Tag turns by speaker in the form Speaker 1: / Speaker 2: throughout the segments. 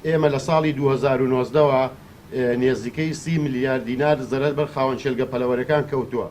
Speaker 1: ئێمە لە ساڵی 2019ەوە نێزیکەی 30 میلیارد دینار زەرەر بەر خاوەن چێلگە پەلەوەرەکان کەوتووە.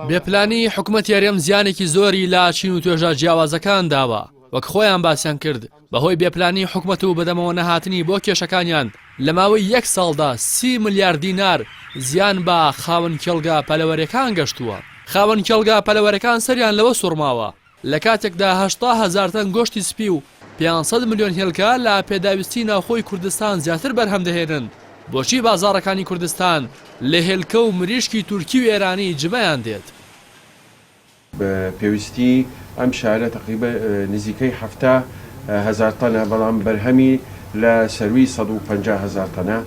Speaker 2: بێپلانی حکوومەت یاریەم زیانێکی زۆری لا چین و توێژە جیاوازەکان داوە وەک خۆیان باسییان کرد بەهۆی بێپلانی حکوومەت و بەدەمەوە نەهاتنی بۆ کێشەکانیان لە ماوەی 1 ساڵدا 30 میلیارد دینار زیان بە خاوەن کێڵگە پەلەوەرەکان گەشتووە. خاوەن کێڵگە پەلەوەرەکان سەریان لەوە سوڕماوە لە کاتێکدا 80,000 تەن گۆشتی سپی و 500 میلیۆن هێلکە لە پێداویستی ناوخۆی کوردستان زیاتر بەرهەم دەهێنن. بۆچی بازاڕەکانی کوردستان لە هێلکە و مریشکی تورکی و ئێرانی جمەیان دێت؟
Speaker 3: پێویستی ئەم شارە تقریبا نزیکەی 70,000 تەنە بەڵام بەرهەمی لە سەروی 150,000 تەنە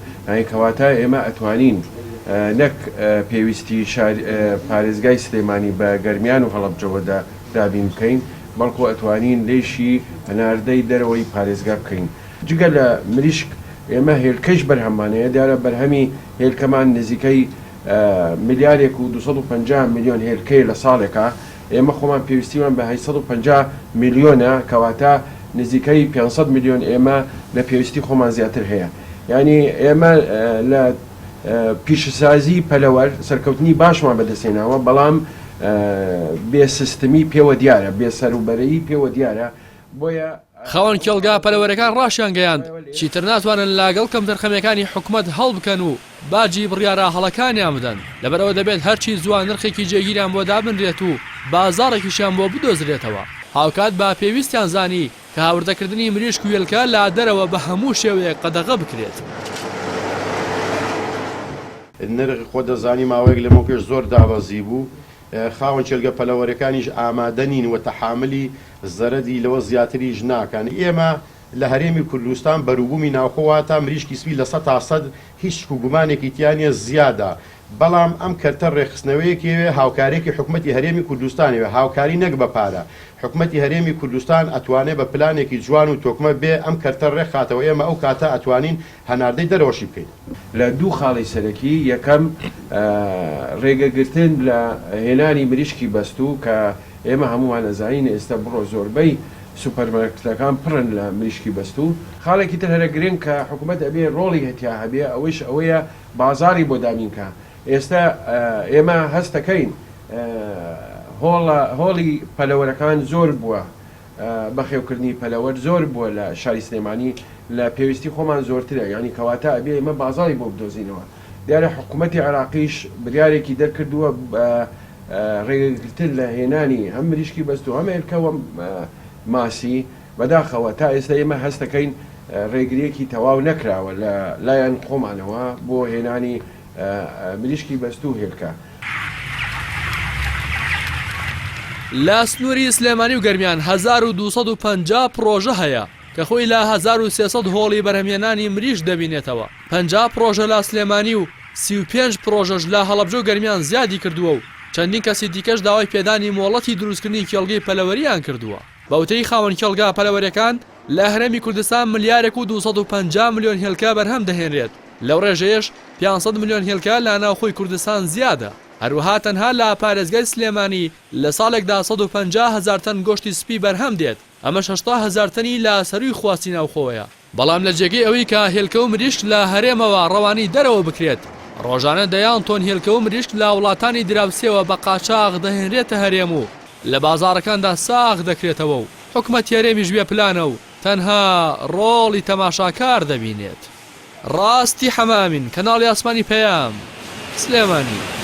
Speaker 3: کەواتە ئێمە ئەتوانین نەک پێویستی پارێزگای سلێمانی بە گەرمیان و هەڵەبجەوەدا دابین بکەین بەڵکو ئەتوانین لێشی هەناردەی دەرەوەی پارێزگا بکەین. جگە لە مریشک ئێمە هێلکەش بەرهەمانەیە دیارە بەرهەمی هێلکەمان نزیکەی ملیارێک و 250 میلیۆن هێلکەی لە ساڵێکە. ئێمە خۆمان پێویستیمان بە 850 میلیۆنە کەواتە نزیکەی 500 میلیۆن ئێمە لە پێویستی خۆمان زیاتر هەیە. یعنی ئێمە لە پیشەسازی پەلەوەر سەرکەوتنی باشمان بەدەستێناوە بەڵام بێ سیستمی پێوە دیارە بێ سەروبەرەیی پێوە دیارە بۆیە
Speaker 2: خاوەن کێڵگا پەلەوەرەکان ڕاشیان گەیاند چیتر ناتوانن لاگەڵ کەم دەرخەمەکانی حکوومەت هەڵ بکەن و باجی بڕیارە هەڵەکانیان بدەن لەبەرەوە دەبێت هەرچی جوان نرخێکی جێگیریان بۆ دابنرێت و بازاڕێکیشیان بۆ بدۆزرێتەوە هاوکات با پێویستیان زانی کە هاوردەکردنی مریشک و هێلکە لا دەرەوە بە هەموو شێوەیەک قەدەغە بکرێت.
Speaker 1: نرخ خۆ دەزانی ماوەیەک لەمە پێش زۆر داوەزی بوو خاوەن چێلگە پەلەوەرەکانیش ئامادە نین و تەحاملی زەرەدی لەوە زیاتریش ناکەن. ئێمە لە هەرێمی کوردستان بەروبوومی ناوخۆوە تا مریشکی سپی لە 100 تا 100 هیچ گومانێکی تیانە زیادە بەڵام ئەم کەرتە ڕێخستنەوەیەکێوێ هاوکارێکی حکوومەتی هەرێمی کوردستانەوە هاوکاری نەک بە پارە حکوومەتی هەرێمی کوردستان ئەتوانێت بە پلانێکی جوان و تۆکمە بێ ئەم کەرتە ڕێخاتەوە ئێمە ئەو کاتە ئەتوانین هەناردەی دەرەوەشی بکەین.
Speaker 3: لە دوو خاڵی سەرەکی یەکەم ڕێگەگرتن لە هێنانی مریشکی بەستوو کە ئێمە هەمووان ئەزانین ئێستا بڕۆ زۆربەی سوپەرمارکتەکان پڕن لە مریشکی بەستوو. خاڵێکی تر هەرە گرنگ کە حکوومەت ئەبێ ڕۆڵی هەتیا هەبێ ئەوەش ئەوەیە بازاری بۆ دامینکە. ئێستا ئێمە هەستەکەین هۆڵی پەلەوەرەکان زۆر بووە بەخێوکردنی پەلەوەر زۆر بووە لە شاری سلێمانی لە پێویستی خۆمان زۆرترە ینی کەواتە ئەبێ ئێمە بازاری بۆ بدۆزینەوە. دیارە حکوومەتی عێراقیش بریارێکی دەرکردووە ڕێگەگرتن لە هێنانی هەم مریشکی بەست و هەم هێلکەوە ماسی بەداخەوە تا ئێستا ئێمە هەستەکەین ڕێگریەکی تەواو نەکراوە لە لایەن خۆمانەوە بۆ هێنانی مریشکی بەست و هێلکە.
Speaker 2: لە سنووری سلێمانی و گەرمیان 1250 پرۆژە هەیە کە خۆی لە 1300 هۆڵی بەرهەمهێنانی مریش دەبینێتەوە. 50 پرۆژە لە سلێمانی و 35 پرۆژەش لە هەڵەبجە و گەرمیان زیادی کردووە و چەندین کەسی دیکەش داوای پێدانی مۆڵەتی دروستکردنی کێڵگەی پەلەوەریان کردووە. بەوتەی خاوەن کێڵگا پەلەوەریەکان لە هەرێمی کوردستان ملیارێک و 250 میلیۆن هێلکە بەرهەم دەهێنرێت. لەو ڕێژەیەش 500 میلیۆن هێلکە لە ناوخۆی کوردستان زیادە. هەروەها تەنها لە پارێزگای سلێمانی لە ساڵێکدا 150,000 تەن گۆشتی سپی بەرهەم دێت ئەمە 60,000 تەنی لە سەروی خواستی ناوخۆیە. بەڵام لە جێگەی ئەوەی کە هێلکە و مریشک لە هەرێمەوە ڕەوانی دەرەوە بکرێت ڕۆژانە دەیان تۆن هێلکە و مریشک لە وڵاتانی دراوسێەوە بە قاچاغ دەهێنرێتە هەرێم و لە بازاڕەکاندا ساغ دەکرێتەوە و حکوومەت هەرێمیش بێ پلانە و تەنها ڕۆڵی تەماشاکار دەبینێت. ڕاستی حەمامین کەناڵی ئاسمانی پەیام سلێمانی.